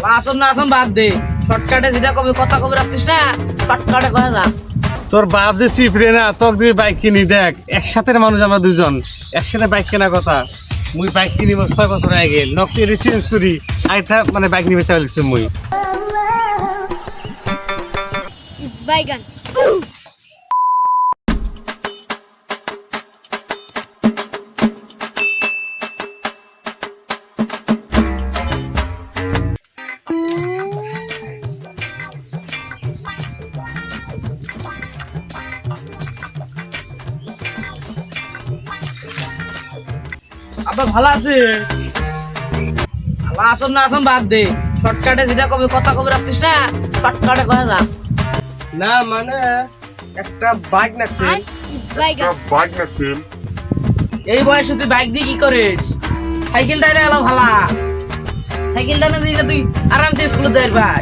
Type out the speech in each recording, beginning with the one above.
আসম না আসম বাদ দে, শর্টকাটে যেটা কবে কথা কবে রাখছিস না, শর্টকাটে কয়ে যা। তোর বাপ যে চিপরে না, তোর তুই বাইক কিনি দেখ, একসাথে মানুষ আমরা দুজন একসাথে বাইক কেনা কথা। মুই বাইক কিনি 6 বছর আগে গেল নকটি চেঞ্জ করি আরেকটা মানে বাইক নিবে চাইছি মুই। বাইগান আব্বা ভালো আছে? আসম না আসম বাদ দে, শর্টকাটে যেটা কবে কথা কবে রাখছিস না, শর্টকাটে কয়ে যা। না মানে একটা বাইক নাকছে। বাইগান এই বয়সে তুই বাইক দিয়ে কি করিস? সাইকেলটা এলো ভালা, সাইকেলটা না দিলে তুই আরামসে স্কুলে যাই ভাই।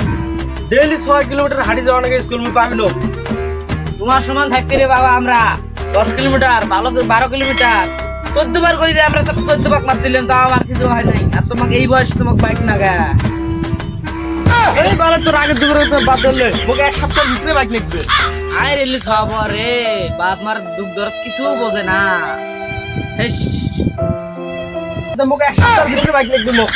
ডেইলি 6 কিলোমিটার হাঁটি যাওয়া নাকি স্কুল মুই পাবি না। তোমার সমান থাকতে রে বাবা, আমরা 10 কিলোমিটার, 12 কিলোমিটার 14 বার করে আমরা 14 বার মারছিলাম, তাও আমার কিছু হয় নাই। আর তোমাকে এই বয়সে তোমাকে বাইক না গা, এই বারে তোর আগের দুপুরে তো বাদ দিলে মুকে এক সপ্তাহের ভিতরে বাইক নিবে। আয় রেলি সব রে বাপ মার দুঃখ দরদ কিছু বোঝে না। হেস, তো মুকে এক সপ্তাহের ভিতরে বাইক নিবে মুক।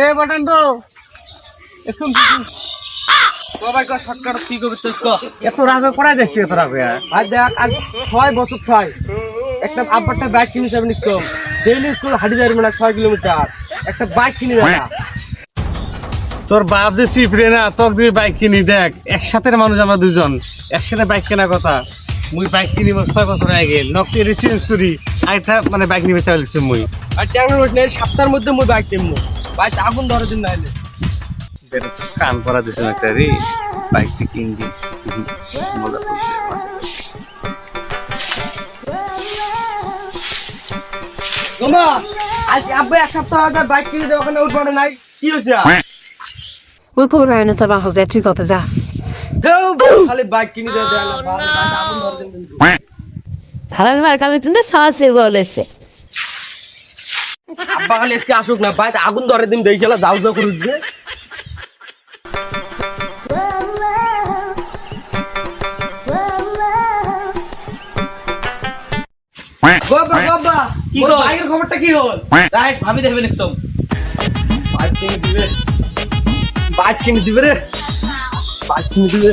এ বাটান তো এখন সবাই কো শর্টকাট কি করবে তো এত রাগে করা যাচ্ছে, এত রাগে। আজ দেখ আজ 6 বছর থাই একটা আব্বারটা বাইক কিনে যাবে নিছো। ডেইলি স্কুল হাঁটি যাবে না 6 কিলোমিটার, একটা বাইক কিনে যাবে। তোর বাপ যে চিপরে না, তোর তুই বাইক কিনি দেখ, একসাথে মানুষ আমরা দুজন একসাথে বাইক কেনা কথা। মুই বাইক কিনি 6 বছর আগে গেল নকটি চেঞ্জ করি আরেকটা মানে বাইক নিবে চাইছি মুই। আর ট্যাংরা রোড নেই, সপ্তাহের মধ্যে মুই বাইক কিনবো। বাইক আগুন ধরে দিন নাইলে বেরেছে কান করা দিছে না রে। বাইকটি কিনবি মজা করবে। তোমা আজ আব্বা এক সপ্তাহ আগে বাইক কিনে দেওয়া ওখানে উঠবে নাই, কি হয়েছে? ওই খবর হয় না, তার বাসা যায়, তুই কথা যা। খালি বাইক কিনে দেওয়া যায় না, বাইক আগুন ধরে দিন কিন্তু। ভালো মার কামে তুমি সাহসে বলেছে আব্বা খালি আজকে আসুক না, বাইক আগুন ধরে দিন দেখে গেলা যাও যাও করে উঠবে। বাবা বাবা কি ওর হল? বাইকের খবরটা কি হল? রাইট, ভাবি দেখবে নেক্সট। বাইক কিনে দিবে, বাইক কিনে দিবে রে, বাইক কিনে দিবে।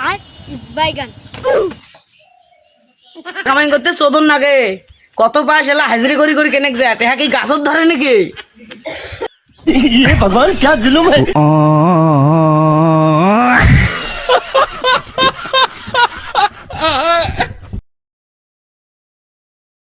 আর বাইগান কামাই করতে চোদন নাগে, কত পাস এলা হাজিরি করি করি কেনে যায়, টেহা কি গাছত ধরে নাকি? ये भगवान क्या जुलुम है।